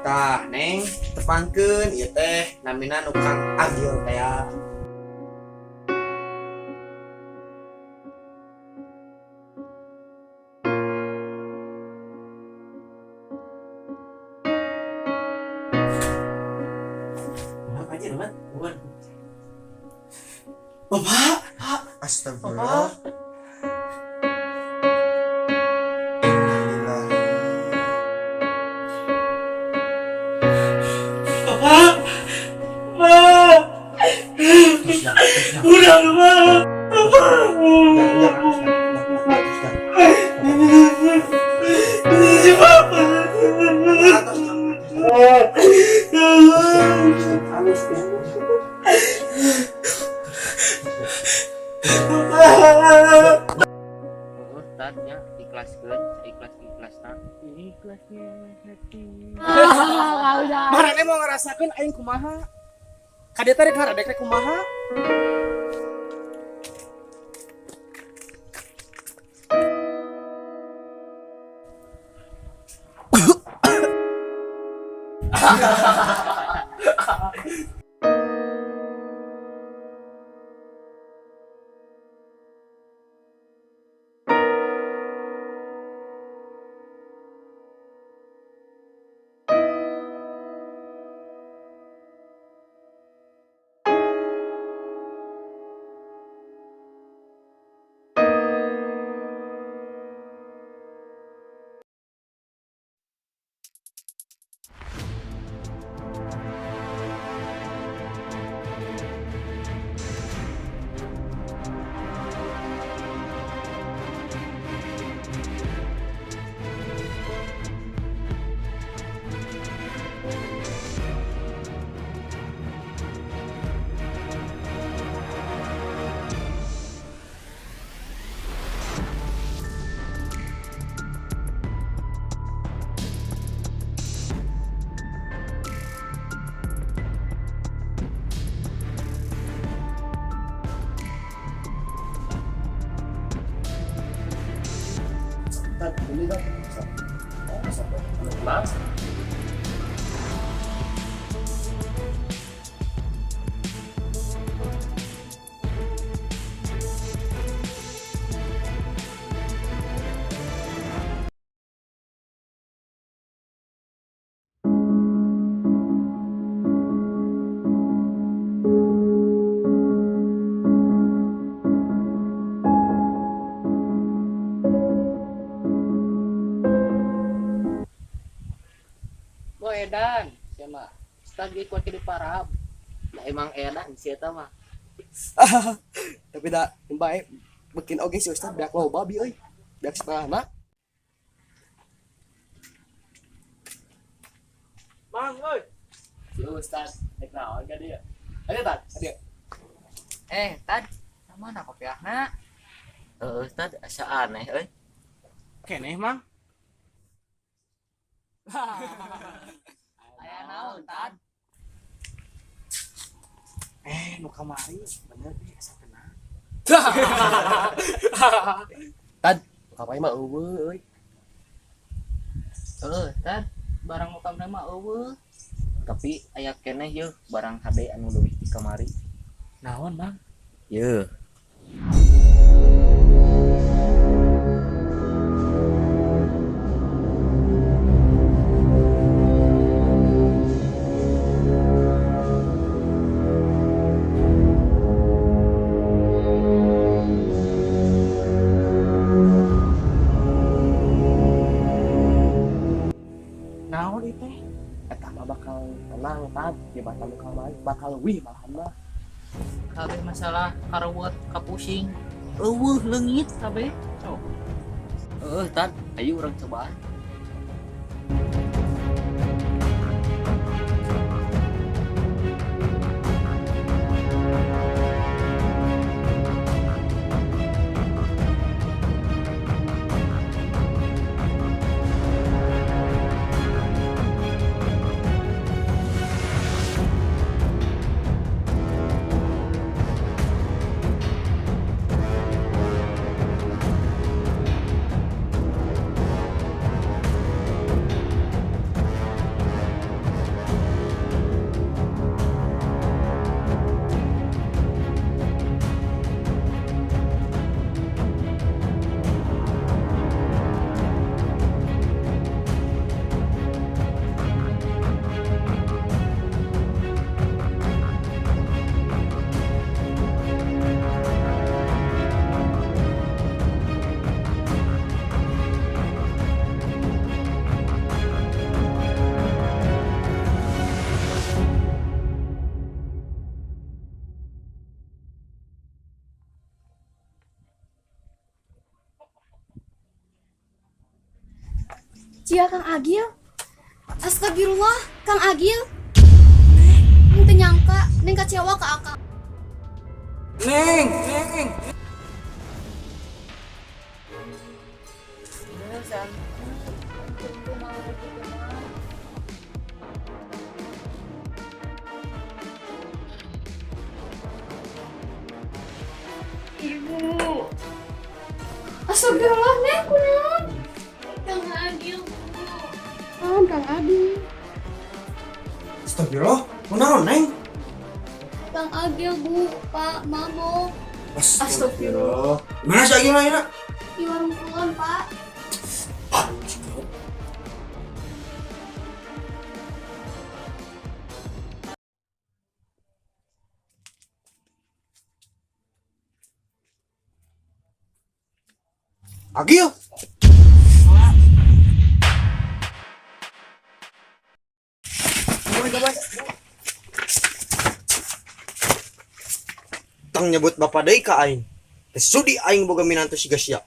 Tah, Neng, tepangkeun ieu teh namina nu Kang Agil teh. Apa aja, Mat? Bukan. Bapak, Astagfirullah. Bapak, Bapak, udah Bapak, ini Bapak. Ustadnya ikhlaskeun, ikhlasna. Ikhlasnya hati. Marane mau ngerasakeun aing kumaha? Kadeta teh rek haradek rek kumaha? Edan, siapa? Ustad ge kuat di parab. Lah emang edan si eta mah. Tapi da bae bikin oge si Ustad beak loba bi euy. Beak setengahna. Mang euy. Si Ustad rek naon ka dia? Ada Tad? Ada. Tad, mana kopiahna? Ustad asa aneh euy. Keneh, Mang. Aya naon, Tad? Nu kamari bener deh asa tenang. Tad, kapai mah eueuh euy. Tad, barang muka mah eueuh. Tapi aya keneh yeuh barang hade anu leuwih di kamari. Naon, Mang? Yeuh. Naon ieu teh? Eta mah bakal tenang, Tad. Jabatan nu kamari bakal leuwih malahan mah. Kabeh masalah karawat kapusing. Eueuh leungit kabeh. Tad, ayo urang cobaan. Cia Kang Agil. Astagfirullah, Kang Agil. Neng teu nyangka, neng kecewa ka Akang. Neng. Astagfirullah, neng kunaon? Kang Agil. Kang Agil. Astagfirullah, kunaon neng? Kang Agil, Bu, Pak, Mamo. Astagfirullah. Mana si Agil mah Di warung kulon, Pak. Agil. Tang nyebut bapak deui ka aing. Teh sudi aing boga minantu siga sia.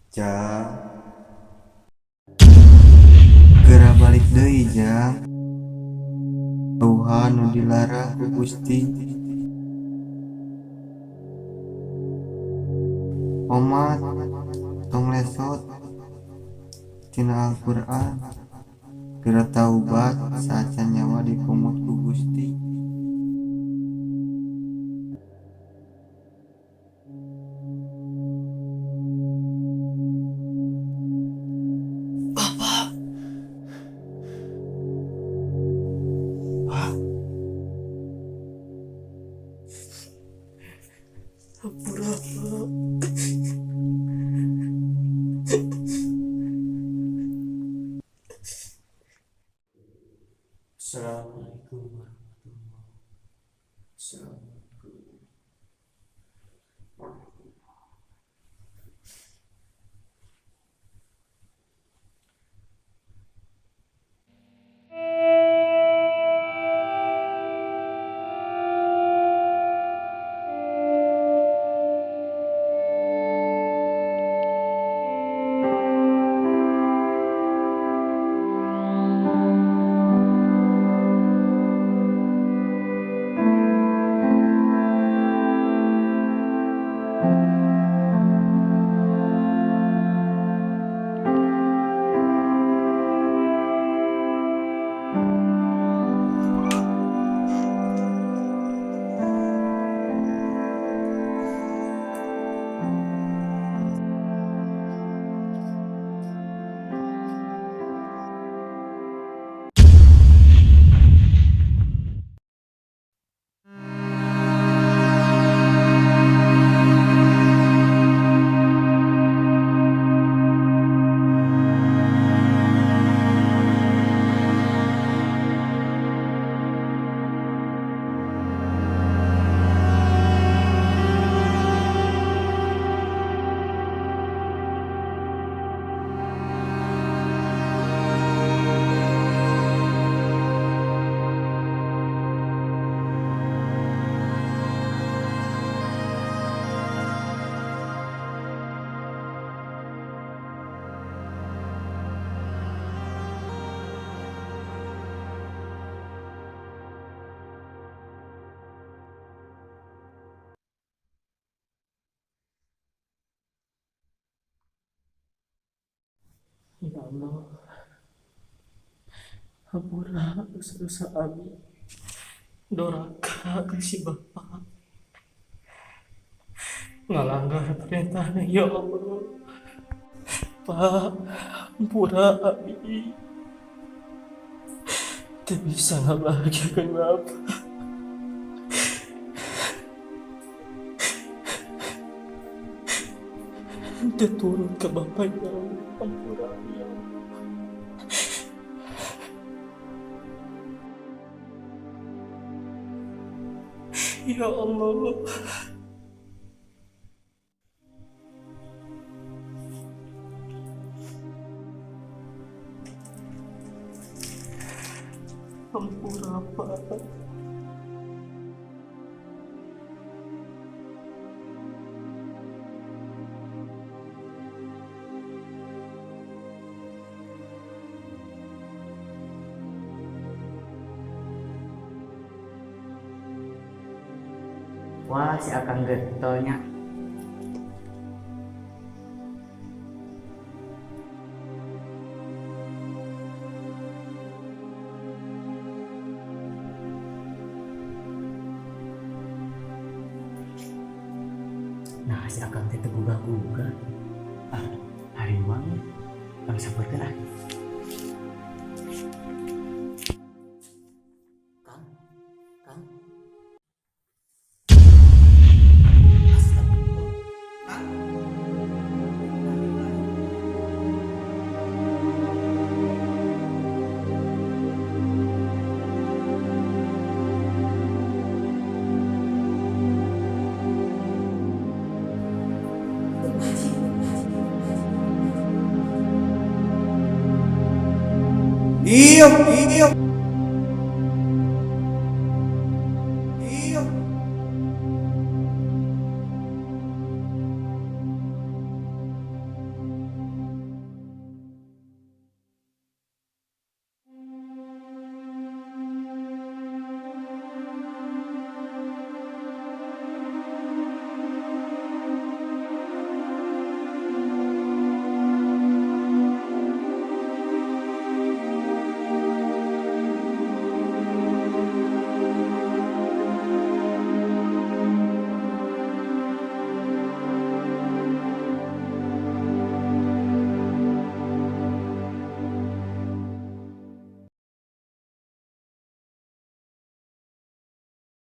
Jang, geura balik deui Jang. Tuhan nu dilarang ku Gusti. Omat tong lesot tina Al-Qur'an. Geura taubat saat nyawa dipungut ku Gusti. Assalamualaikum warahmatullahi wabarakatuh. Ya Allah, ampunilah dosa-dosa Abi. Doraka kasih Bapak ngalanggar perintahnya ya Allah. Pak, ampura abi teu bisa ngabahagiakeun Bapak. Teu turun ke Bapak ya Allah. Ampura abi ya Allah. Ya Allah. Ampura Pak. Wah, si Akang getolnya. Nah, si Akang teh teu gugah-gugah. Ah, harimau Kang sampeukeun ah. Kang, Kang. Iya, iya.